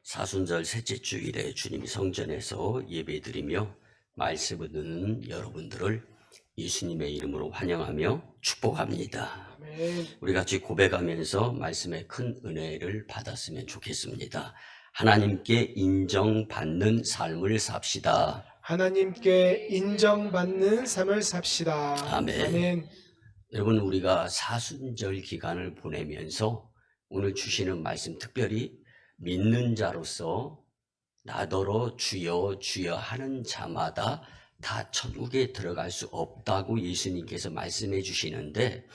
사순절 셋째 주일에 주님이 성전에서 예배드리며 말씀을 듣는 여러분들을 예수님의 이름으로 환영하며 축복합니다. 아멘. 우리 같이 고백하면서 말씀의 큰 은혜를 받았으면 좋겠습니다. 하나님께 인정받는 삶을 삽시다. 하나님께 인정받는 삶을 삽시다. 아멘. 아멘. 여러분, 우리가 사순절 기간을 보내면서 오늘 주시는 말씀, 특별히 믿는 자로서 나더러 주여 주여 하는 자마다 다 천국에 들어갈 수 없다고 예수님께서 말씀해 주시는데,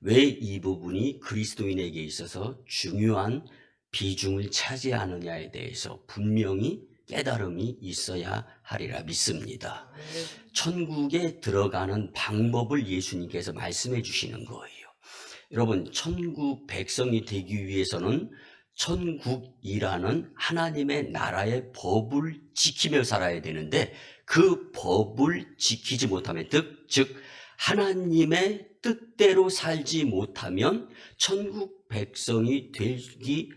왜 이 부분이 그리스도인에게 있어서 중요한 비중을 차지하느냐에 대해서 분명히 깨달음이 있어야 하리라 믿습니다. 천국에 들어가는 방법을 예수님께서 말씀해 주시는 거예요. 여러분, 천국 백성이 되기 위해서는 천국이라는 하나님의 나라의 법을 지키며 살아야 되는데, 그 법을 지키지 못하면, 즉 하나님의 뜻대로 살지 못하면 천국 백성이 되기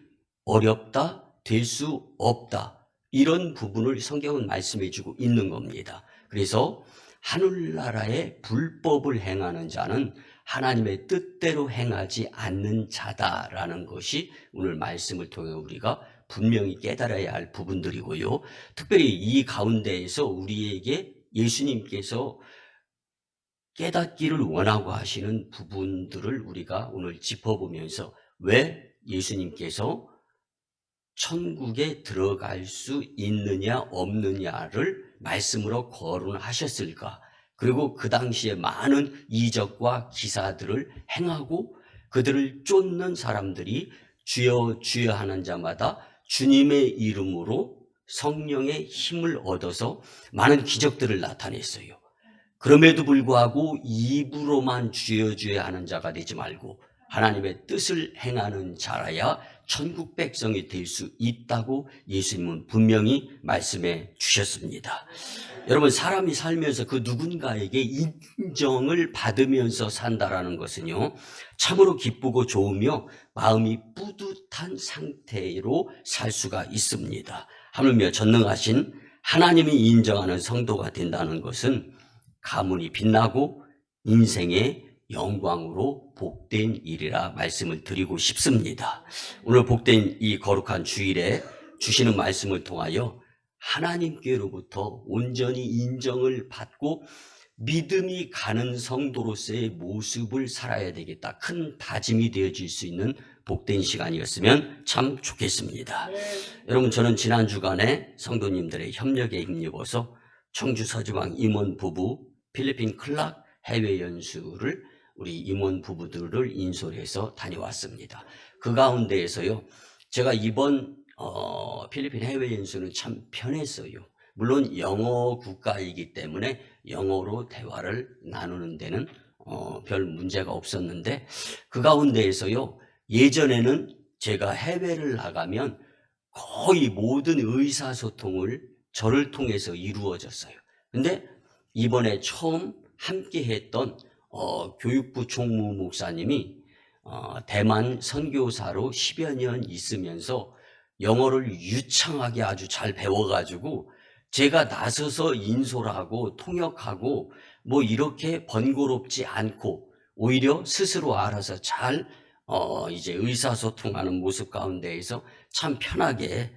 어렵다, 될 수 없다, 이런 부분을 성경은 말씀해 주고 있는 겁니다. 그래서 하늘나라의 불법을 행하는 자는 하나님의 뜻대로 행하지 않는 자다라는 것이 오늘 말씀을 통해 우리가 분명히 깨달아야 할 부분들이고요. 특별히 이 가운데에서 우리에게 예수님께서 깨닫기를 원하고 하시는 부분들을 우리가 오늘 짚어보면서, 왜 예수님께서 천국에 들어갈 수 있느냐 없느냐를 말씀으로 거론하셨을까? 그리고 그 당시에 많은 이적과 기사들을 행하고 그들을 쫓는 사람들이 주여 주여 하는 자마다 주님의 이름으로 성령의 힘을 얻어서 많은 기적들을 나타냈어요. 그럼에도 불구하고 입으로만 주여 주여 하는 자가 되지 말고 하나님의 뜻을 행하는 자라야 천국 백성이 될 수 있다고 예수님은 분명히 말씀해 주셨습니다. 여러분, 사람이 살면서 그 누군가에게 인정을 받으면서 산다라는 것은요, 참으로 기쁘고 좋으며 마음이 뿌듯한 상태로 살 수가 있습니다. 하물며 전능하신 하나님이 인정하는 성도가 된다는 것은 가문이 빛나고 인생의 영광으로 복된 일이라 말씀을 드리고 싶습니다. 오늘 복된 이 거룩한 주일에 주시는 말씀을 통하여 하나님께로부터 온전히 인정을 받고 믿음이 가는 성도로서의 모습을 살아야 되겠다, 큰 다짐이 되어질 수 있는 복된 시간이었으면 참 좋겠습니다. 여러분, 저는 지난 주간에 성도님들의 협력에 힘입어서 청주 서지방 임원 부부 필리핀 클락 해외 연수를 우리 임원 부부들을 인솔해서 다녀왔습니다. 그 가운데에서요, 제가 이번 필리핀 해외 연수는 참 편했어요. 물론 영어 국가이기 때문에 영어로 대화를 나누는 데는 별 문제가 없었는데, 그 가운데에서요, 예전에는 제가 해외를 나가면 거의 모든 의사소통을 저를 통해서 이루어졌어요. 근데 이번에 처음 함께 했던 교육부 총무 목사님이 대만 선교사로 10여 년 있으면서 영어를 유창하게 아주 잘 배워가지고 제가 나서서 인솔하고 통역하고 뭐 이렇게 번거롭지 않고 오히려 스스로 알아서 잘 이제 의사소통하는 모습 가운데에서 참 편하게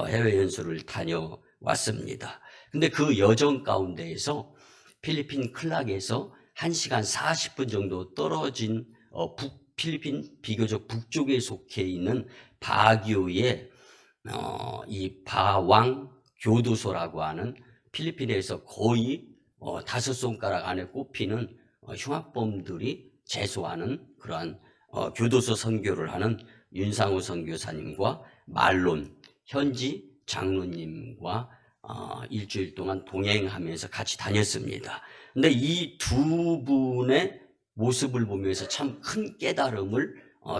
해외 연수를 다녀왔습니다. 근데 그 여정 가운데에서 필리핀 클락에서 1시간 40분 정도 떨어진 필리핀 비교적 북쪽에 속해 있는 바기오의 이 바왕 교도소라고 하는 필리핀에서 거의 5손가락 안에 꼽히는 흉악범들이 제소하는 그러한 교도소 선교를 하는 윤상우 선교사님과 말론 현지 장로님과 일주일 동안 동행하면서 같이 다녔습니다. 근데 이 두 분의 모습을 보면서 참 큰 깨달음을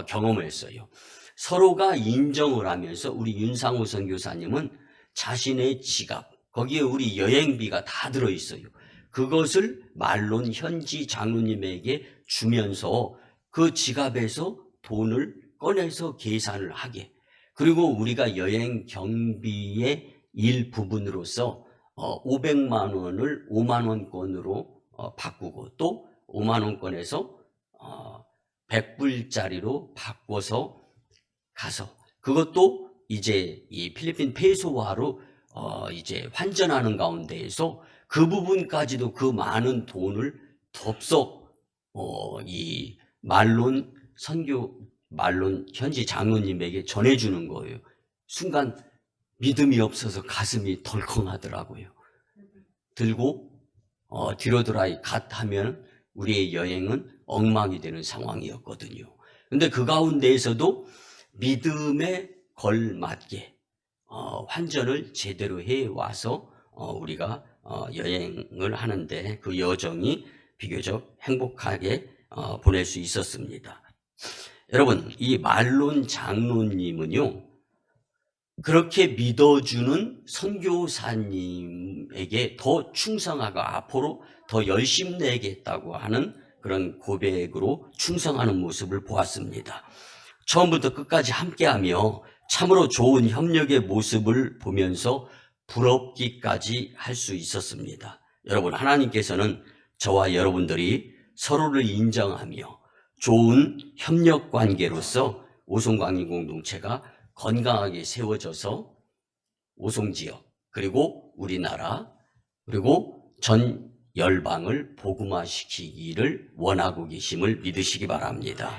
경험했어요. 서로가 인정을 하면서 우리 윤상호 선교사님은 자신의 지갑, 거기에 우리 여행비가 다 들어있어요. 그것을 말론 현지 장로님에게 주면서 그 지갑에서 돈을 꺼내서 계산을 하게, 그리고 우리가 여행 경비의 일부분으로서 500만 원을 5만 원권으로 바꾸고 또 5만 원권에서 100불짜리로 바꿔서 가서 그것도 이제 이 필리핀 페소화로 이제 환전하는 가운데에서 그 부분까지도 그 많은 돈을 덥석 이 말론 현지 장로님에게 전해주는 거예요. 순간 믿음이 없어서 가슴이 덜컹하더라고요. 들고 뒤로 돌아 갓 하면 우리의 여행은 엉망이 되는 상황이었거든요. 근데 그 가운데에서도 믿음에 걸맞게 환전을 제대로 해와서 우리가 여행을 하는데 그 여정이 비교적 행복하게 보낼 수 있었습니다. 여러분, 이 말론 장로님은요, 그렇게 믿어주는 선교사님에게 더 충성하고 앞으로 더 열심 내겠다고 하는 그런 고백으로 충성하는 모습을 보았습니다. 처음부터 끝까지 함께하며 참으로 좋은 협력의 모습을 보면서 부럽기까지 할 수 있었습니다. 여러분, 하나님께서는 저와 여러분들이 서로를 인정하며 좋은 협력 관계로서 오송광인 공동체가 건강하게 세워져서 오송지역 그리고 우리나라 그리고 전 열방을 복음화시키기를 원하고 계심을 믿으시기 바랍니다.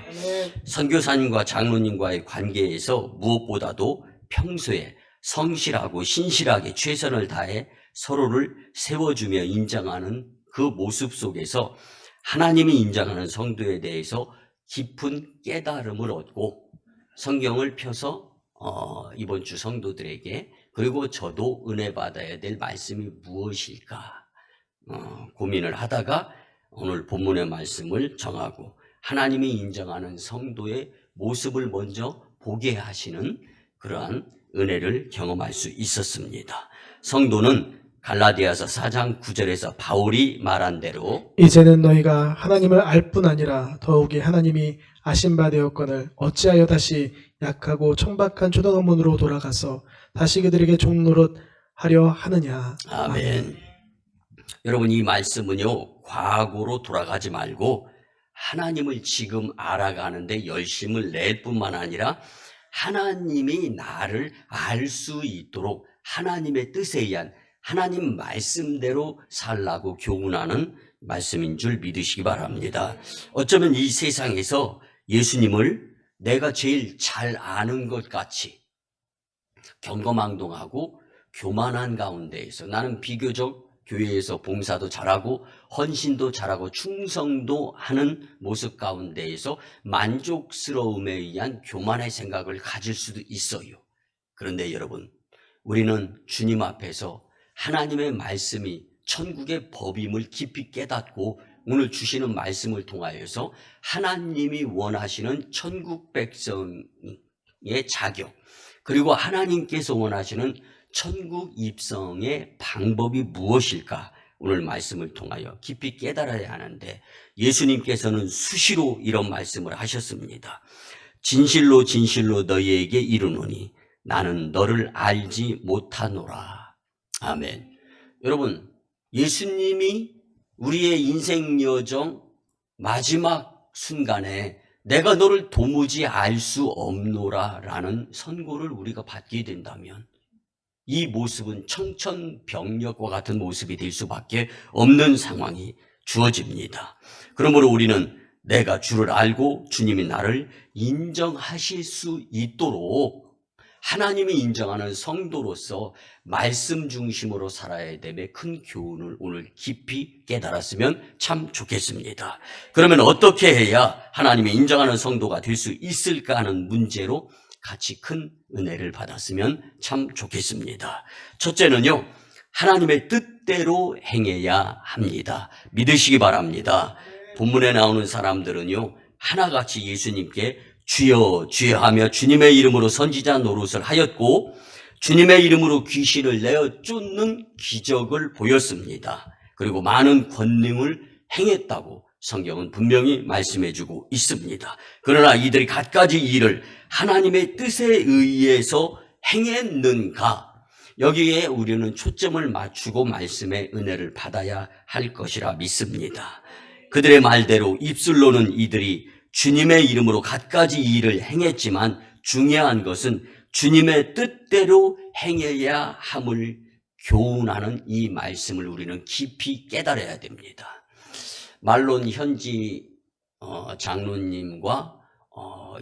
선교사님과 장로님과의 관계에서 무엇보다도 평소에 성실하고 신실하게 최선을 다해 서로를 세워주며 인정하는 그 모습 속에서 하나님이 인정하는 성도에 대해서 깊은 깨달음을 얻고 성경을 펴서 이번 주 성도들에게 그리고 저도 은혜 받아야 될 말씀이 무엇일까 고민을 하다가 오늘 본문의 말씀을 정하고 하나님이 인정하는 성도의 모습을 먼저 보게 하시는 그러한 은혜를 경험할 수 있었습니다. 성도는 갈라디아서 4장 9절에서 바울이 말한 대로 이제는 너희가 하나님을 알 뿐 아니라 더욱이 하나님이 아신 바 되었거늘 어찌하여 다시 약하고 청박한 초등학문으로 돌아가서 다시 그들에게 종노릇 하려 하느냐. 아멘. 여러분, 이 말씀은요, 과거로 돌아가지 말고 하나님을 지금 알아가는데 열심을 낼 뿐만 아니라 하나님이 나를 알 수 있도록 하나님의 뜻에 의한 하나님 말씀대로 살라고 교훈하는 말씀인 줄 믿으시기 바랍니다. 어쩌면 이 세상에서 예수님을 내가 제일 잘 아는 것 같이 경거망동하고 교만한 가운데에서 나는 비교적 교회에서 봉사도 잘하고 헌신도 잘하고 충성도 하는 모습 가운데에서 만족스러움에 의한 교만의 생각을 가질 수도 있어요. 그런데 여러분, 우리는 주님 앞에서 하나님의 말씀이 천국의 법임을 깊이 깨닫고 오늘 주시는 말씀을 통하여서 하나님이 원하시는 천국 백성의 자격 그리고 하나님께서 원하시는 천국 입성의 방법이 무엇일까? 오늘 말씀을 통하여 깊이 깨달아야 하는데 예수님께서는 수시로 이런 말씀을 하셨습니다. 진실로 진실로 너희에게 이르노니 나는 너를 알지 못하노라. 아멘. 여러분, 예수님이 우리의 인생 여정 마지막 순간에 내가 너를 도무지 알 수 없노라 라는 선고를 우리가 받게 된다면 이 모습은 청천벽력과 같은 모습이 될 수밖에 없는 상황이 주어집니다. 그러므로 우리는 내가 주를 알고 주님이 나를 인정하실 수 있도록 하나님이 인정하는 성도로서 말씀 중심으로 살아야 됨의 큰 교훈을 오늘 깊이 깨달았으면 참 좋겠습니다. 그러면 어떻게 해야 하나님이 인정하는 성도가 될 수 있을까 하는 문제로 같이 큰 은혜를 받았으면 참 좋겠습니다. 첫째는요, 하나님의 뜻대로 행해야 합니다. 믿으시기 바랍니다. 본문에 나오는 사람들은요, 하나같이 예수님께 주여 주여 하며 주님의 이름으로 선지자 노릇을 하였고 주님의 이름으로 귀신을 내어 쫓는 기적을 보였습니다. 그리고 많은 권능을 행했다고 성경은 분명히 말씀해주고 있습니다. 그러나 이들이 갖가지 일을 하나님의 뜻에 의해서 행했는가? 여기에 우리는 초점을 맞추고 말씀의 은혜를 받아야 할 것이라 믿습니다. 그들의 말대로 입술로는 이들이 주님의 이름으로 갖가지 일을 행했지만 중요한 것은 주님의 뜻대로 행해야 함을 교훈하는 이 말씀을 우리는 깊이 깨달아야 됩니다. 말론 현지 장로님과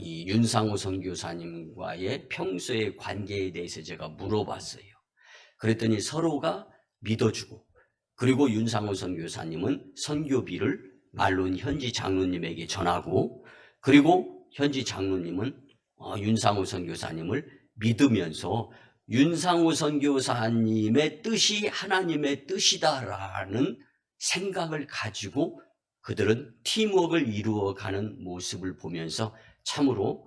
이 윤상호 선교사님과의 평소의 관계에 대해서 제가 물어봤어요. 그랬더니 서로가 믿어주고, 그리고 윤상호 선교사님은 선교비를 말론 현지 장로님에게 전하고, 그리고 현지 장로님은 윤상호 선교사님을 믿으면서 윤상호 선교사님의 뜻이 하나님의 뜻이다라는 생각을 가지고 그들은 팀워크를 이루어가는 모습을 보면서 참으로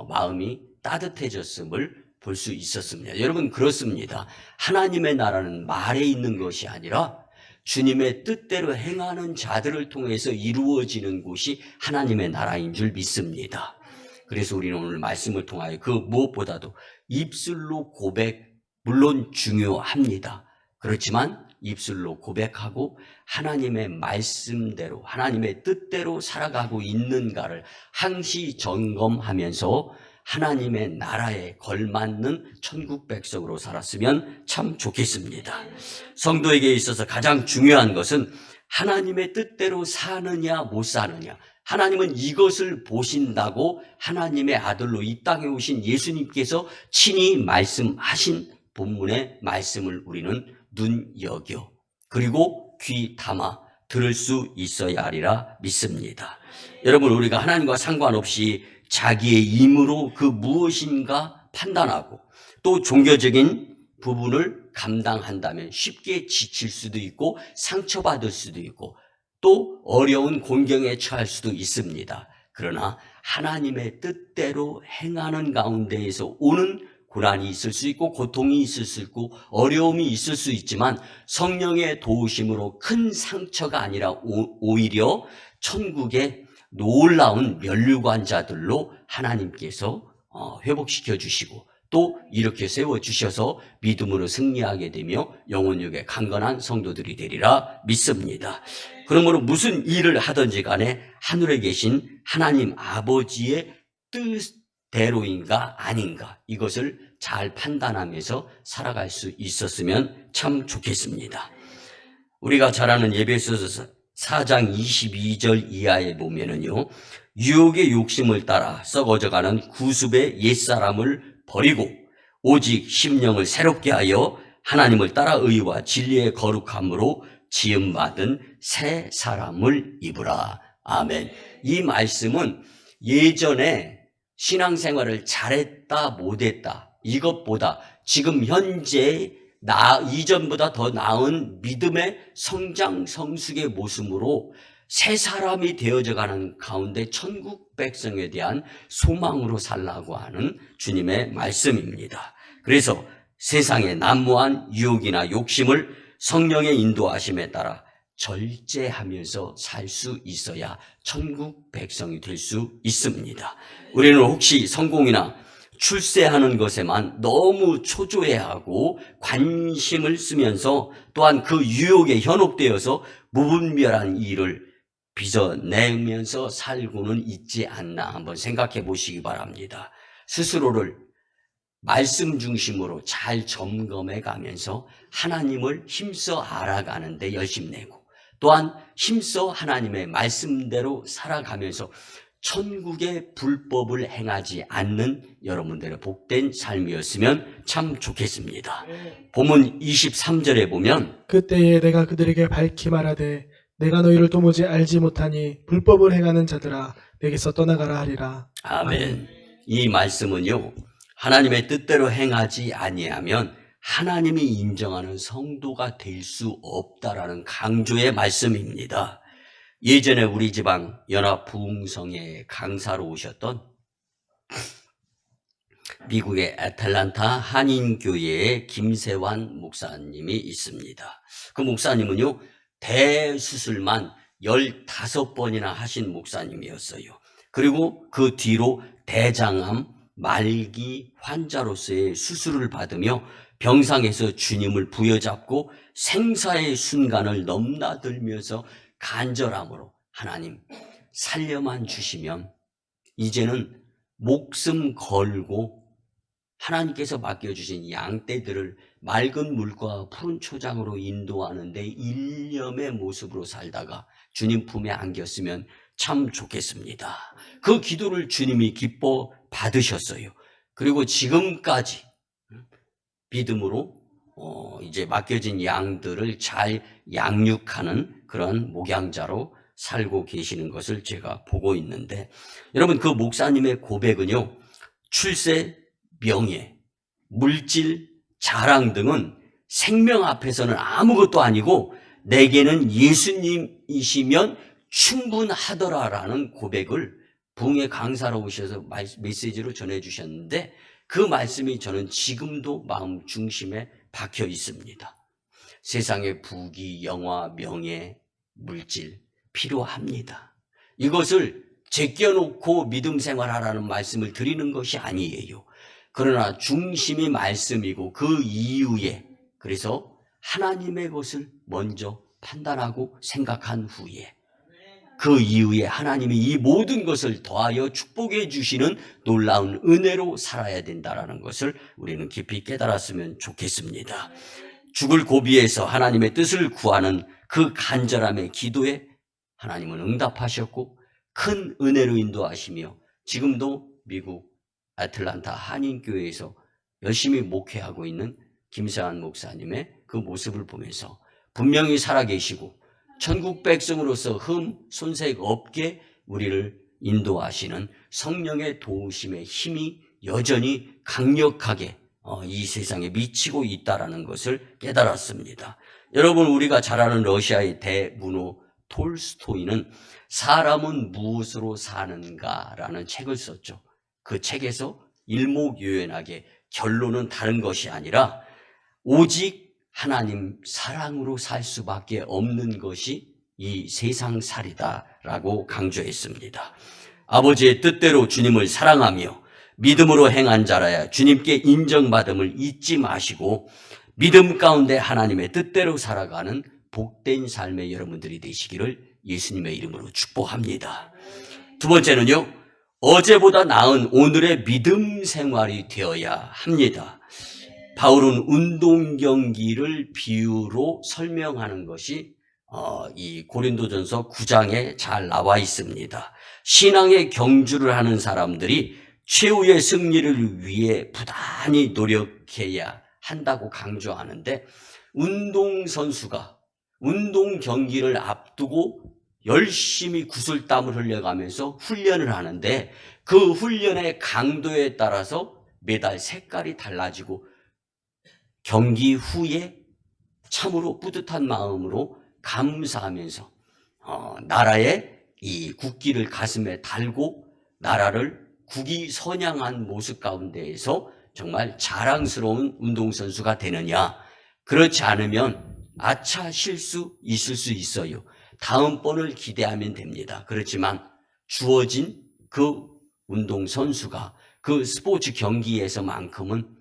마음이 따뜻해졌음을 볼 수 있었습니다. 여러분, 그렇습니다. 하나님의 나라는 말에 있는 것이 아니라 주님의 뜻대로 행하는 자들을 통해서 이루어지는 곳이 하나님의 나라인 줄 믿습니다. 그래서 우리는 오늘 말씀을 통하여 그 무엇보다도 입술로 고백, 물론 중요합니다. 그렇지만 입술로 고백하고 하나님의 말씀대로, 하나님의 뜻대로 살아가고 있는가를 항시 점검하면서 하나님의 나라에 걸맞는 천국 백성으로 살았으면 참 좋겠습니다. 성도에게 있어서 가장 중요한 것은 하나님의 뜻대로 사느냐 못 사느냐. 하나님은 이것을 보신다고 하나님의 아들로 이 땅에 오신 예수님께서 친히 말씀하신 본문의 말씀을 우리는 눈여겨, 그리고 귀 담아 들을 수 있어야 하리라 믿습니다. 여러분, 우리가 하나님과 상관없이 자기의 힘으로 그 무엇인가 판단하고 또 종교적인 부분을 감당한다면 쉽게 지칠 수도 있고 상처받을 수도 있고 또 어려운 곤경에 처할 수도 있습니다. 그러나 하나님의 뜻대로 행하는 가운데에서 오는 고난이 있을 수 있고 고통이 있을 수 있고 어려움이 있을 수 있지만 성령의 도우심으로 큰 상처가 아니라 오히려 천국의 놀라운 면류관자들로 하나님께서 회복시켜 주시고 또 이렇게 세워주셔서 믿음으로 승리하게 되며 영혼육에 강건한 성도들이 되리라 믿습니다. 그러므로 무슨 일을 하든지 간에 하늘에 계신 하나님 아버지의 뜻대로인가 아닌가, 이것을 잘 판단하면서 살아갈 수 있었으면 참 좋겠습니다. 우리가 잘 아는 에베소서 4장 22절 이하에 보면은요, 유혹의 욕심을 따라 썩어져가는 구습의 옛사람을 버리고 오직 심령을 새롭게 하여 하나님을 따라 의와 진리의 거룩함으로 지음받은 새 사람을 입으라. 아멘. 이 말씀은 예전에 신앙생활을 잘했다 못했다 이것보다 지금 현재 이전보다 더 나은 믿음의 성장 성숙의 모습으로 새 사람이 되어져 가는 가운데 천국 백성에 대한 소망으로 살라고 하는 주님의 말씀입니다. 그래서 세상의 난무한 유혹이나 욕심을 성령의 인도하심에 따라 절제하면서 살 수 있어야 천국 백성이 될 수 있습니다. 우리는 혹시 성공이나 출세하는 것에만 너무 초조해하고 관심을 쓰면서 또한 그 유혹에 현혹되어서 무분별한 일을 빚어내면서 살고는 있지 않나 한번 생각해 보시기 바랍니다. 스스로를 말씀 중심으로 잘 점검해 가면서 하나님을 힘써 알아가는 데 열심내고 또한 힘써 하나님의 말씀대로 살아가면서 천국의 불법을 행하지 않는 여러분들의 복된 삶이었으면 참 좋겠습니다. 본문 23절에 보면 그때에 내가 그들에게 밝히 말하되 내가 너희를 도무지 알지 못하니 불법을 행하는 자들아 내게서 떠나가라 하리라. 아멘. 이 말씀은요, 하나님의 뜻대로 행하지 아니하면 하나님이 인정하는 성도가 될 수 없다라는 강조의 말씀입니다. 예전에 우리 지방 연합부흥성에 강사로 오셨던 미국의 애틀란타 한인교회의 김세환 목사님이 있습니다. 그 목사님은요, 대수술만 15번이나 하신 목사님이었어요. 그리고 그 뒤로 대장암 말기 환자로서의 수술을 받으며 병상에서 주님을 부여잡고 생사의 순간을 넘나들면서 간절함으로 하나님 살려만 주시면 이제는 목숨 걸고 하나님께서 맡겨주신 양떼들을 맑은 물과 푸른 초장으로 인도하는 데 일념의 모습으로 살다가 주님 품에 안겼으면 참 좋겠습니다. 그 기도를 주님이 기뻐 받으셨어요. 그리고 지금까지 믿음으로 이제 맡겨진 양들을 잘 양육하는 그런 목양자로 살고 계시는 것을 제가 보고 있는데, 여러분 그 목사님의 고백은요, 출세, 명예, 물질, 자랑 등은 생명 앞에서는 아무것도 아니고 내게는 예수님이시면 충분하더라라는 고백을 부흥회 강사로 오셔서 메시지로 전해주셨는데, 그 말씀이 저는 지금도 마음 중심에 박혀 있습니다. 세상의 부귀, 영화, 명예, 물질 필요합니다. 이것을 제껴놓고 믿음 생활하라는 말씀을 드리는 것이 아니에요. 그러나 중심이 말씀이고 그 이후에, 그래서 하나님의 것을 먼저 판단하고 생각한 후에 그 이후에 하나님이 이 모든 것을 더하여 축복해 주시는 놀라운 은혜로 살아야 된다는 것을 우리는 깊이 깨달았으면 좋겠습니다. 죽을 고비에서 하나님의 뜻을 구하는 그 간절함의 기도에 하나님은 응답하셨고 큰 은혜로 인도하시며 지금도 미국 애틀란타 한인교회에서 열심히 목회하고 있는 김세환 목사님의 그 모습을 보면서 분명히 살아계시고 천국 백성으로서 흠 손색 없게 우리를 인도하시는 성령의 도우심의 힘이 여전히 강력하게 이 세상에 미치고 있다는 것을 깨달았습니다. 여러분, 우리가 잘 아는 러시아의 대문호 톨스토이는 사람은 무엇으로 사는가라는 책을 썼죠. 그 책에서 일목요연하게 결론은 다른 것이 아니라 오직 하나님 사랑으로 살 수밖에 없는 것이 이 세상살이다라고 강조했습니다. 아버지의 뜻대로 주님을 사랑하며 믿음으로 행한 자라야 주님께 인정받음을 잊지 마시고 믿음 가운데 하나님의 뜻대로 살아가는 복된 삶의 여러분들이 되시기를 예수님의 이름으로 축복합니다. 두 번째는요, 어제보다 나은 오늘의 믿음 생활이 되어야 합니다. 바울은 운동 경기를 비유로 설명하는 것이 이 고린도전서 9장에 잘 나와 있습니다. 신앙의 경주를 하는 사람들이 최후의 승리를 위해 부단히 노력해야 한다고 강조하는데, 운동선수가 운동 경기를 앞두고 열심히 구슬땀을 흘려가면서 훈련을 하는데 그 훈련의 강도에 따라서 매달 색깔이 달라지고 경기 후에 참으로 뿌듯한 마음으로 감사하면서 나라의 이 국기를 가슴에 달고 나라를 국위 선양한 모습 가운데에서 정말 자랑스러운 운동선수가 되느냐? 그렇지 않으면 아차 실수 있을 수 있어요. 다음번을 기대하면 됩니다. 그렇지만 주어진 그 운동선수가 그 스포츠 경기에서만큼은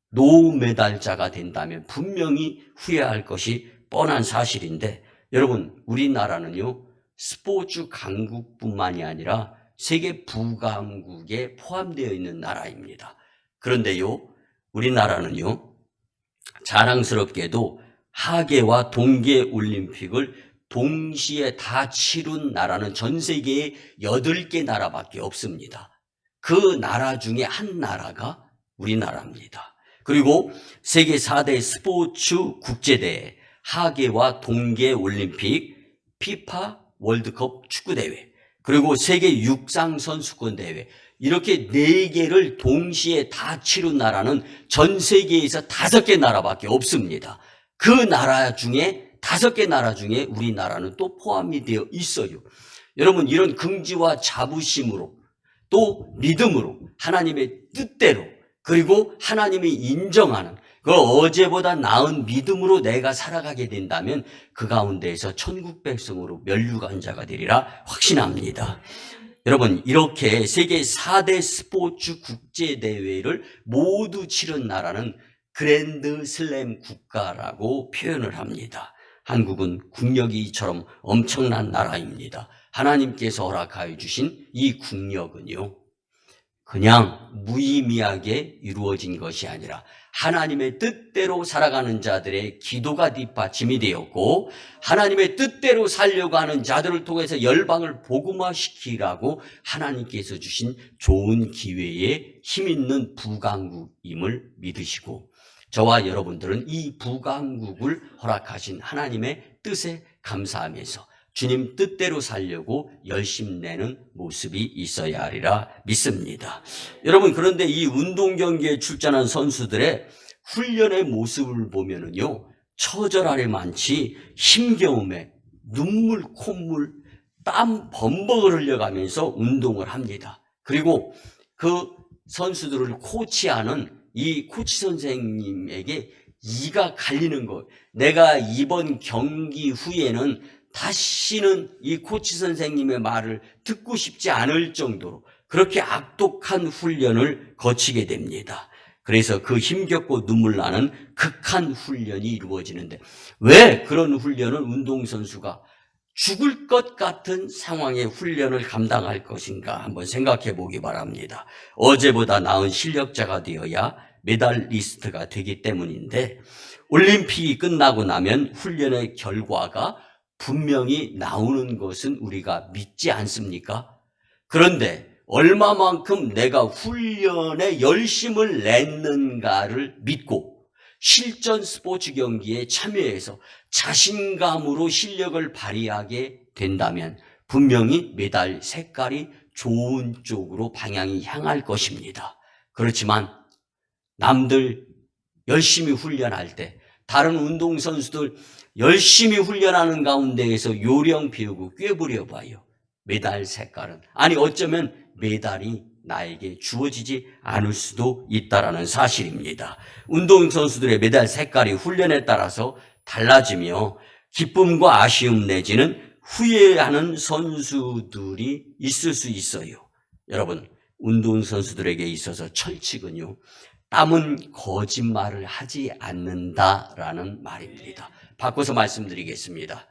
노메달자가 된다면 분명히 후회할 것이 뻔한 사실인데, 여러분 우리나라는요 스포츠 강국뿐만이 아니라 세계 부강국에 포함되어 있는 나라입니다. 그런데요 우리나라는요 자랑스럽게도 하계와 동계 올림픽을 동시에 다 치룬 나라는 전 세계에 8개 나라밖에 없습니다. 그 나라 중에 한 나라가 우리나라입니다. 그리고 세계 4대 스포츠 국제대회, 하계와 동계 올림픽, 피파 월드컵 축구대회, 그리고 세계 육상 선수권 대회, 이렇게 4개를 동시에 다 치른 나라는 전 세계에서 5개 나라밖에 없습니다. 그 나라 중에 5개 나라 중에 우리나라는 또 포함이 되어 있어요. 여러분, 이런 긍지와 자부심으로 또 믿음으로 하나님의 뜻대로, 그리고 하나님이 인정하는 그 어제보다 나은 믿음으로 내가 살아가게 된다면 그 가운데에서 천국 백성으로 면류관 자가 되리라 확신합니다. 여러분, 이렇게 세계 4대 스포츠 국제대회를 모두 치른 나라는 그랜드 슬램 국가라고 표현을 합니다. 한국은 국력이 이처럼 엄청난 나라입니다. 하나님께서 허락하여 주신 이 국력은요, 그냥 무의미하게 이루어진 것이 아니라 하나님의 뜻대로 살아가는 자들의 기도가 뒷받침이 되었고, 하나님의 뜻대로 살려고 하는 자들을 통해서 열방을 복음화시키라고 하나님께서 주신 좋은 기회에 힘있는 부강국임을 믿으시고, 저와 여러분들은 이 부강국을 허락하신 하나님의 뜻에 감사하면서 주님 뜻대로 살려고 열심내는 모습이 있어야 하리라 믿습니다. 여러분, 그런데 이 운동 경기에 출전한 선수들의 훈련의 모습을 보면은요, 처절하리 많지 힘겨움에 눈물, 콧물, 땀 범벅을 흘려가면서 운동을 합니다. 그리고 그 선수들을 코치하는 이 코치 선생님에게 이가 갈리는 것, 내가 이번 경기 후에는 다시는 이 코치 선생님의 말을 듣고 싶지 않을 정도로 그렇게 악독한 훈련을 거치게 됩니다. 그래서 그 힘겹고 눈물 나는 극한 훈련이 이루어지는데, 왜 그런 훈련을 운동선수가 죽을 것 같은 상황의 훈련을 감당할 것인가 한번 생각해 보기 바랍니다. 어제보다 나은 실력자가 되어야 메달리스트가 되기 때문인데, 올림픽이 끝나고 나면 훈련의 결과가 분명히 나오는 것은 우리가 믿지 않습니까? 그런데 얼마만큼 내가 훈련에 열심을 냈는가를 믿고 실전 스포츠 경기에 참여해서 자신감으로 실력을 발휘하게 된다면 분명히 메달 색깔이 좋은 쪽으로 방향이 향할 것입니다. 그렇지만 남들 열심히 훈련할 때, 다른 운동선수들 열심히 훈련하는 가운데에서 요령 배우고 꿰부려 봐요. 메달 색깔은, 아니 어쩌면 메달이 나에게 주어지지 않을 수도 있다라는 사실입니다. 운동선수들의 메달 색깔이 훈련에 따라서 달라지며 기쁨과 아쉬움 내지는 후회하는 선수들이 있을 수 있어요. 여러분, 운동선수들에게 있어서 철칙은요, 땀은 거짓말을 하지 않는다라는 말입니다. 바꿔서 말씀드리겠습니다.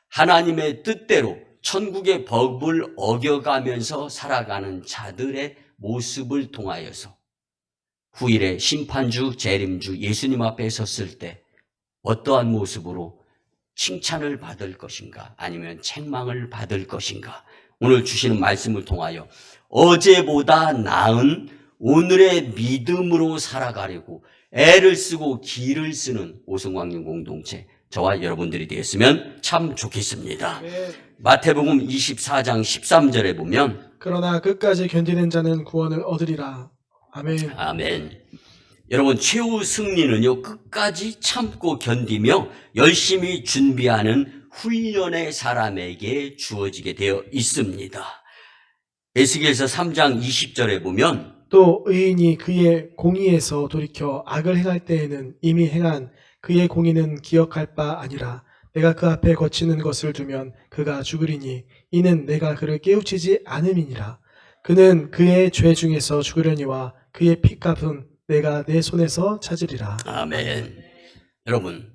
하나님의 뜻대로 천국의 법을 어겨가면서 살아가는 자들의 모습을 통하여서 후일에 심판주, 재림주 예수님 앞에 섰을 때 어떠한 모습으로 칭찬을 받을 것인가, 아니면 책망을 받을 것인가, 오늘 주시는 말씀을 통하여 어제보다 나은 오늘의 믿음으로 살아가려고 애를 쓰고 기를 쓰는 오성광림 공동체, 저와 여러분들이 되었으면 참 좋겠습니다. 마태복음 24장 13절에 보면, 그러나 끝까지 견디는 자는 구원을 얻으리라. 아멘. 아멘. 여러분, 최후 승리는요, 끝까지 참고 견디며 열심히 준비하는 훈련의 사람에게 주어지게 되어 있습니다. 에스겔서 3장 20절에 보면, 또 의인이 그의 공의에서 돌이켜 악을 행할 때에는 이미 행한 그의 공의는 기억할 바 아니라 내가 그 앞에 거치는 것을 두면 그가 죽으리니 이는 내가 그를 깨우치지 않음이니라. 그는 그의 죄 중에서 죽으려니와 그의 핏값은 내가 내 손에서 찾으리라. 아멘. 여러분,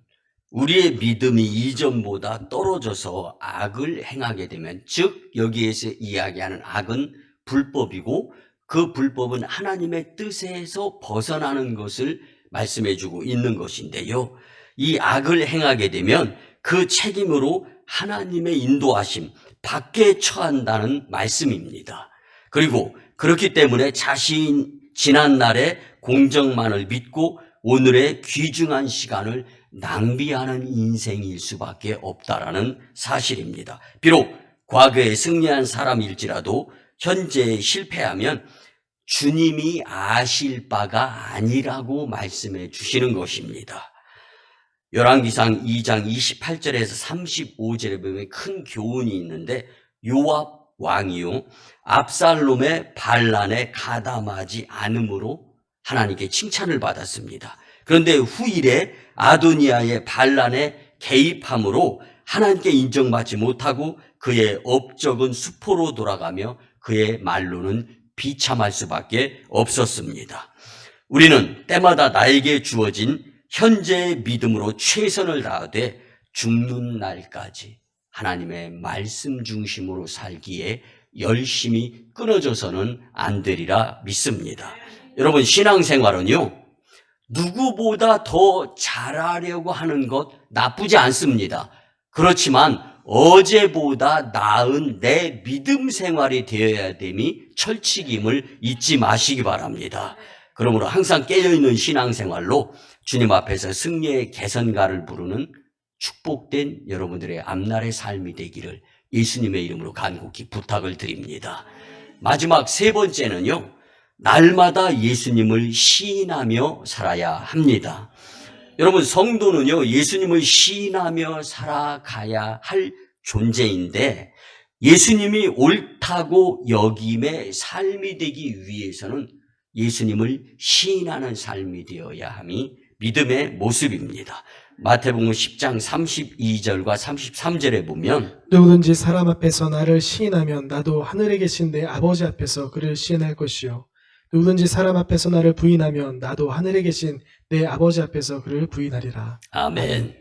우리의 믿음이 이전보다 떨어져서 악을 행하게 되면, 즉 여기에서 이야기하는 악은 불법이고, 그 불법은 하나님의 뜻에서 벗어나는 것을 말씀해주고 있는 것인데요, 이 악을 행하게 되면 그 책임으로 하나님의 인도하심 밖에 처한다는 말씀입니다. 그리고 그렇기 때문에 지난 날의 공정만을 믿고 오늘의 귀중한 시간을 낭비하는 인생일 수밖에 없다라는 사실입니다. 비록 과거에 승리한 사람일지라도 현재 실패하면 주님이 아실 바가 아니라고 말씀해 주시는 것입니다. 열왕기상 2장 28절에서 35절에 보면 큰 교훈이 있는데, 요압 왕이요 압살롬의 반란에 가담하지 않음으로 하나님께 칭찬을 받았습니다. 그런데 후일에 아도니아의 반란에 개입함으로 하나님께 인정받지 못하고 그의 업적은 수포로 돌아가며 그의 말로는 비참할 수밖에 없었습니다. 우리는 때마다 나에게 주어진 현재의 믿음으로 최선을 다하되 죽는 날까지 하나님의 말씀 중심으로 살기에 열심히 끊어져서는 안 되리라 믿습니다. 여러분, 신앙생활은요, 누구보다 더 잘하려고 하는 것 나쁘지 않습니다. 그렇지만 어제보다 나은 내 믿음 생활이 되어야 됨이 철칙임을 잊지 마시기 바랍니다. 그러므로 항상 깨어있는 신앙생활로 주님 앞에서 승리의 개선가를 부르는 축복된 여러분들의 앞날의 삶이 되기를 예수님의 이름으로 간곡히 부탁을 드립니다. 마지막 세 번째는요, 날마다 예수님을 시인하며 살아야 합니다. 여러분, 성도는요, 예수님을 시인하며 살아가야 할 존재인데 예수님이 옳다고 여김의 삶이 되기 위해서는 예수님을 시인하는 삶이 되어야 함이 믿음의 모습입니다. 마태복음 10장 32절과 33절에 보면 누구든지 사람 앞에서 나를 시인하면 나도 하늘에 계신 내 아버지 앞에서 그를 시인할 것이요 누구든지 사람 앞에서 나를 부인하면 나도 하늘에 계신 내 아버지 앞에서 그를 부인하리라. 아멘.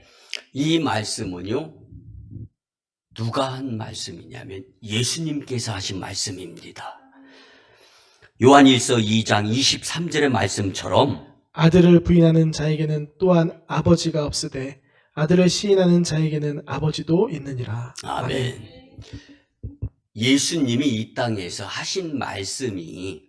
이 말씀은요, 누가 한 말씀이냐면 예수님께서 하신 말씀입니다. 요한일서 2장 23절의 말씀처럼 아들을 부인하는 자에게는 또한 아버지가 없으되 아들을 시인하는 자에게는 아버지도 있느니라. 아멘. 예수님이 이 땅에서 하신 말씀이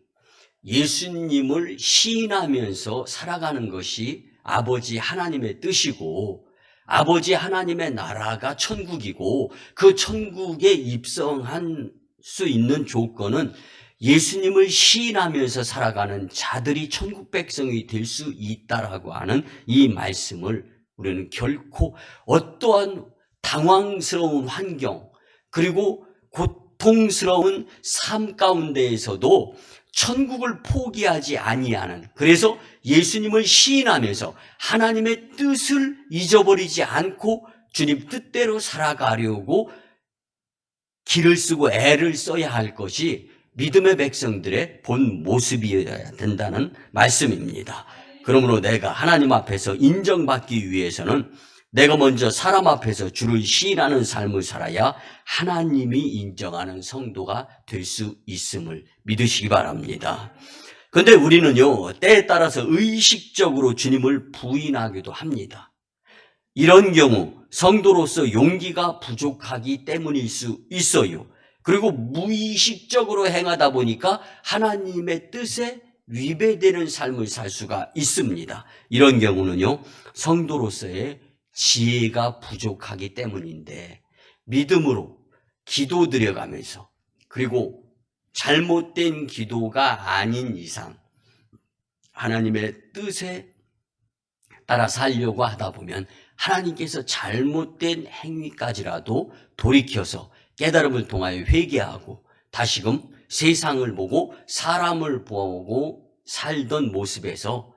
예수님을 시인하면서 살아가는 것이 아버지 하나님의 뜻이고 아버지 하나님의 나라가 천국이고 그 천국에 입성한 수 있는 조건은 예수님을 시인하면서 살아가는 자들이 천국 백성이 될 수 있다라고 하는 이 말씀을 우리는 결코 어떠한 당황스러운 환경 그리고 고통스러운 삶 가운데에서도 천국을 포기하지 아니하는, 그래서 예수님을 시인하면서 하나님의 뜻을 잊어버리지 않고 주님 뜻대로 살아가려고 길을 쓰고 애를 써야 할 것이 믿음의 백성들의 본 모습이어야 된다는 말씀입니다. 그러므로 내가 하나님 앞에서 인정받기 위해서는 내가 먼저 사람 앞에서 주를 시인하는 삶을 살아야 하나님이 인정하는 성도가 될 수 있음을 믿으시기 바랍니다. 그런데 우리는요, 때에 따라서 의식적으로 주님을 부인하기도 합니다. 이런 경우 성도로서 용기가 부족하기 때문일 수 있어요. 그리고 무의식적으로 행하다 보니까 하나님의 뜻에 위배되는 삶을 살 수가 있습니다. 이런 경우는요, 성도로서의 지혜가 부족하기 때문인데 믿음으로 기도 드려가면서 그리고 잘못된 기도가 아닌 이상 하나님의 뜻에 따라 살려고 하다 보면 하나님께서 잘못된 행위까지라도 돌이켜서 깨달음을 통하여 회개하고 다시금 세상을 보고 사람을 보고 살던 모습에서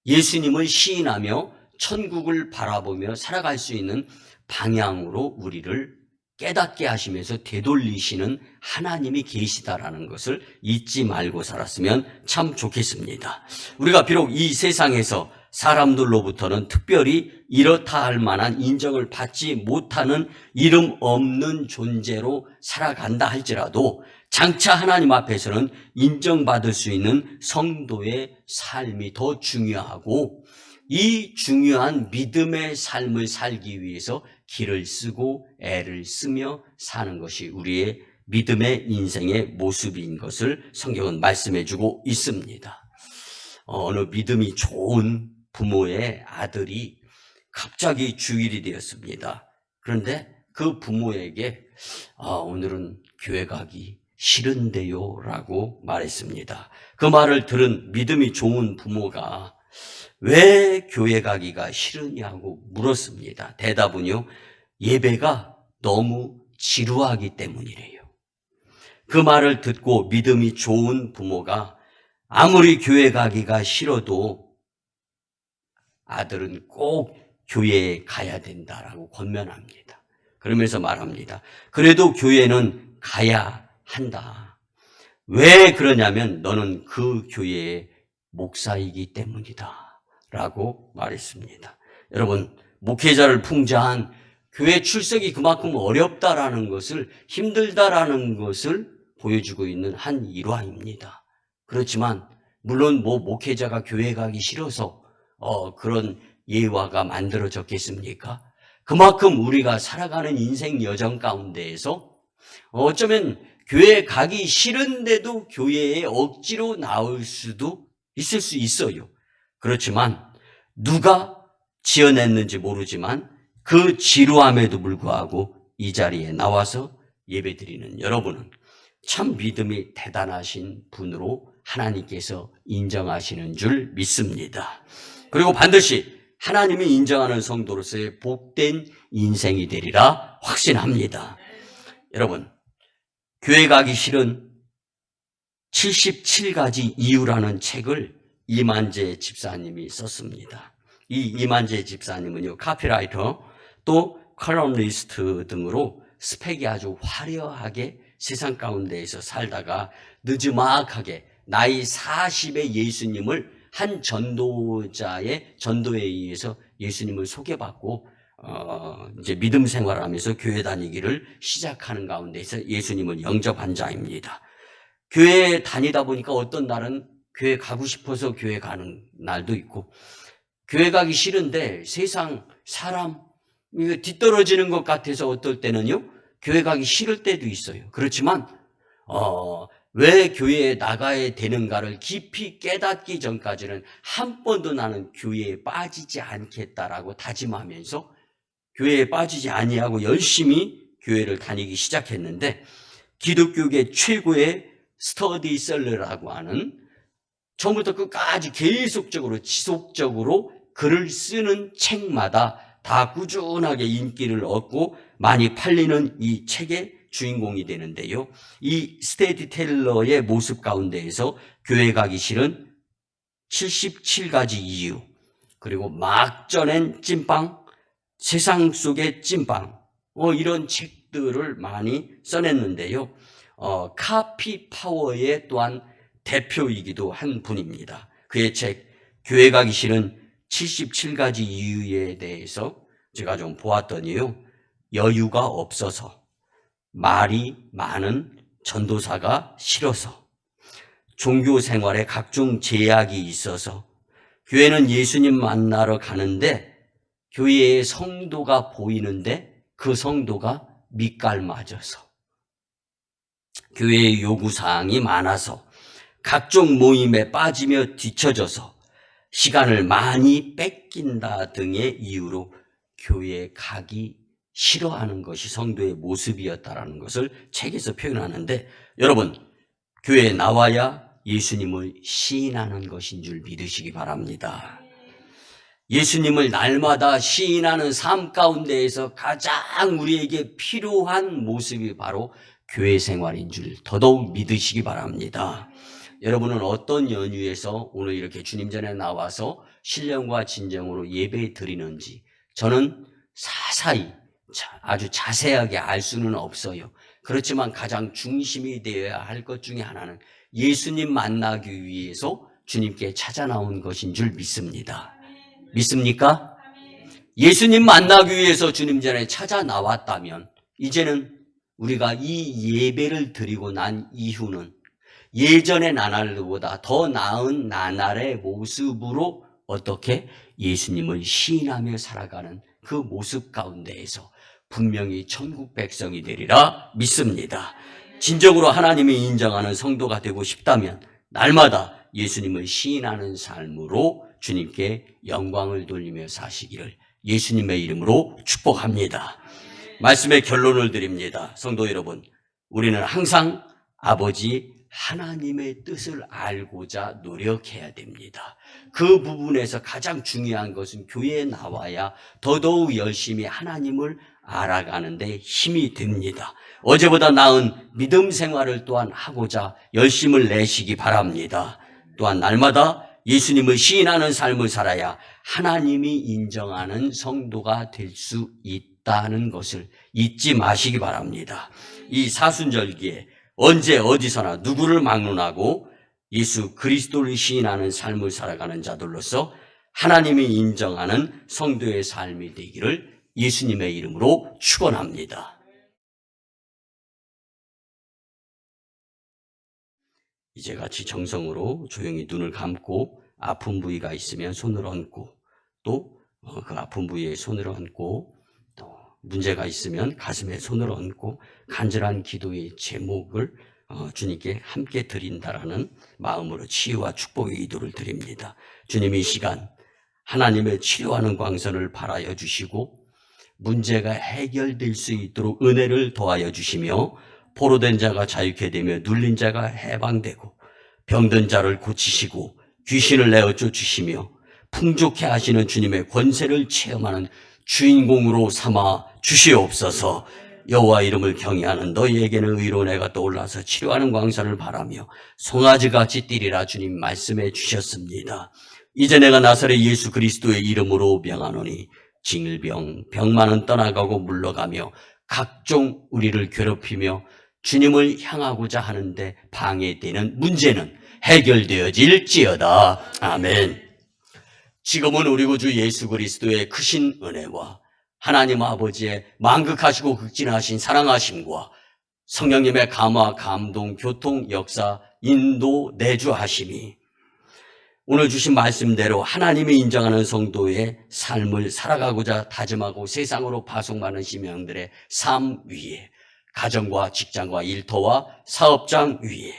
예수님을 시인하며 천국을 바라보며 살아갈 수 있는 방향으로 우리를 깨닫게 하시면서 되돌리시는 하나님이 계시다라는 것을 잊지 말고 살았으면 참 좋겠습니다. 우리가 비록 이 세상에서 사람들로부터는 특별히 이렇다 할 만한 인정을 받지 못하는 이름 없는 존재로 살아간다 할지라도 장차 하나님 앞에서는 인정받을 수 있는 성도의 삶이 더 중요하고 이 중요한 믿음의 삶을 살기 위해서 길을 쓰고 애를 쓰며 사는 것이 우리의 믿음의 인생의 모습인 것을 성경은 말씀해 주고 있습니다. 어느 믿음이 좋은 부모의 아들이 갑자기 주일이 되었습니다. 그런데 그 부모에게 오늘은 교회 가기 싫은데요 라고 말했습니다. 그 말을 들은 믿음이 좋은 부모가 왜 교회 가기가 싫으냐고 물었습니다. 대답은요, 예배가 너무 지루하기 때문이래요. 그 말을 듣고 믿음이 좋은 부모가 아무리 교회 가기가 싫어도 아들은 꼭 교회에 가야 된다라고 권면합니다. 그러면서 말합니다. 그래도 교회는 가야 한다. 왜 그러냐면 너는 그 교회의 목사이기 때문이다 라고 말했습니다. 여러분, 목회자를 풍자한 교회 출석이 그만큼 어렵다라는 것을, 힘들다라는 것을 보여주고 있는 한 일화입니다. 그렇지만 물론 목회자가 교회 가기 싫어서 그런 예화가 만들어졌겠습니까? 그만큼 우리가 살아가는 인생 여정 가운데에서 어쩌면 교회 가기 싫은데도 교회에 억지로 나올 수도 있을 수 있어요. 그렇지만 누가 지어냈는지 모르지만 그 지루함에도 불구하고 이 자리에 나와서 예배드리는 여러분은 참 믿음이 대단하신 분으로 하나님께서 인정하시는 줄 믿습니다. 그리고 반드시 하나님이 인정하는 성도로서의 복된 인생이 되리라 확신합니다. 여러분, 교회 가기 싫은 77가지 이유라는 책을 이만재 집사님이 썼습니다. 이 이만재 집사님은요, 카피라이터 또 컬럼니스트 등으로 스펙이 아주 화려하게 세상 가운데에서 살다가 느즈막하게 나이 40에 예수님을 한 전도자의 전도에 의해서 예수님을 소개받고 이제 믿음 생활하면서 교회 다니기를 시작하는 가운데서 예수님을 영접한 자입니다. 교회에 다니다 보니까 어떤 날은 교회 가고 싶어서 교회 가는 날도 있고, 교회 가기 싫은데 세상 사람 뒤떨어지는 것 같아서 어떨 때는요, 교회 가기 싫을 때도 있어요. 그렇지만 왜 교회에 나가야 되는가를 깊이 깨닫기 전까지는 한 번도 나는 교회에 빠지지 않겠다라고 다짐하면서 교회에 빠지지 아니하고 열심히 교회를 다니기 시작했는데, 기독교계 최고의 스터디셀러라고 하는 처음부터 끝까지 계속적으로 지속적으로 글을 쓰는 책마다 다 꾸준하게 인기를 얻고 많이 팔리는 이 책의 주인공이 되는데요. 이 스테디 텔러의 모습 가운데에서 교회 가기 싫은 77가지 이유, 그리고 막 전엔 찐빵, 세상 속의 찐빵, 이런 책들을 많이 써냈는데요. 카피 파워의 또한 대표이기도 한 분입니다. 그의 책 교회 가기 싫은 77가지 이유에 대해서 제가 좀 보았더니요, 여유가 없어서, 말이 많은 전도사가 싫어서, 종교 생활에 각종 제약이 있어서, 교회는 예수님 만나러 가는데 교회에 성도가 보이는데 그 성도가 밑갈 맞아서, 교회의 요구사항이 많아서, 각종 모임에 빠지며 뒤처져서, 시간을 많이 뺏긴다 등의 이유로 교회에 가기 싫어하는 것이 성도의 모습이었다라는 것을 책에서 표현하는데, 여러분, 교회에 나와야 예수님을 시인하는 것인 줄 믿으시기 바랍니다. 예수님을 날마다 시인하는 삶 가운데에서 가장 우리에게 필요한 모습이 바로 교회 생활인 줄 더더욱 믿으시기 바랍니다. 여러분은 어떤 연유에서 오늘 이렇게 주님 전에 나와서 신령과 진정으로 예배 드리는지 저는 사사히 아주 자세하게 알 수는 없어요. 그렇지만 가장 중심이 되어야 할 것 중에 하나는 예수님 만나기 위해서 주님께 찾아 나온 것인 줄 믿습니다. 믿습니까? 예수님 만나기 위해서 주님 전에 찾아 나왔다면 이제는 우리가 이 예배를 드리고 난 이후는 예전의 나날보다 더 나은 나날의 모습으로 어떻게 예수님을 시인하며 살아가는 그 모습 가운데에서 분명히 천국 백성이 되리라 믿습니다. 진정으로 하나님이 인정하는 성도가 되고 싶다면 날마다 예수님을 시인하는 삶으로 주님께 영광을 돌리며 사시기를 예수님의 이름으로 축복합니다. 말씀의 결론을 드립니다. 성도 여러분, 우리는 항상 아버지 하나님의 뜻을 알고자 노력해야 됩니다. 그 부분에서 가장 중요한 것은 교회에 나와야 더더욱 열심히 하나님을 알아가는 데 힘이 됩니다. 어제보다 나은 믿음 생활을 또한 하고자 열심을 내시기 바랍니다. 또한 날마다 예수님을 시인하는 삶을 살아야 하나님이 인정하는 성도가 될 수 있다는 것을 잊지 마시기 바랍니다. 이 사순절기에 언제 어디서나 누구를 막론하고 예수 그리스도를 시인하는 삶을 살아가는 자들로서 하나님이 인정하는 성도의 삶이 되기를 예수님의 이름으로 축원합니다. 이제 같이 정성으로 조용히 눈을 감고 아픈 부위가 있으면 손을 얹고 또 그 아픈 부위에 손을 얹고 또 문제가 있으면 가슴에 손을 얹고 간절한 기도의 제목을 주님께 함께 드린다라는 마음으로 치유와 축복의 기도를 드립니다. 주님 이 시간 하나님의 치료하는 광선을 발하여 주시고 문제가 해결될 수 있도록 은혜를 더하여 주시며 포로된 자가 자유케 되며 눌린 자가 해방되고 병든 자를 고치시고 귀신을 내어 쫓으시며 풍족해 하시는 주님의 권세를 체험하는 주인공으로 삼아 주시옵소서. 여호와 이름을 경외하는 너희에게는 의로 내가 떠올라서 치료하는 광선을 바라며 송아지같이 뛰리라 주님 말씀해 주셨습니다. 이제 내가 나사렛 예수 그리스도의 이름으로 명하노니 징일병, 병만은 떠나가고 물러가며 각종 우리를 괴롭히며 주님을 향하고자 하는데 방해되는 문제는 해결되어질지어다. 아멘. 지금은 우리 구주 예수 그리스도의 크신 은혜와 하나님 아버지의 만극하시고 극진하신 사랑하심과 성령님의 감화, 감동, 교통, 역사, 인도, 내주하심이 오늘 주신 말씀대로 하나님이 인정하는 성도의 삶을 살아가고자 다짐하고 세상으로 파송받는 심령들의 삶 위에 가정과 직장과 일터와 사업장 위에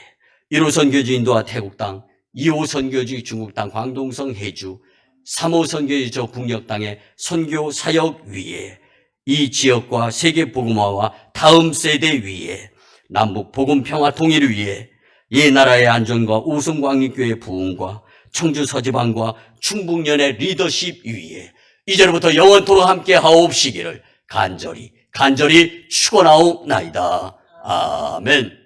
1호 선교지 인도와 태국 땅, 2호 선교지 중국 땅 광동성 해주, 3호 선교지 저 북녘 땅의 선교 사역 위에 이 지역과 세계 복음화와 다음 세대 위에 남북 복음 평화 통일 위에 이 나라의 안전과 우승광립교회 부흥과 청주 서지방과 충북연의 리더십 위에 이제부터 영원토록 함께 하옵시기를 간절히 축원하옵나이다. 아멘.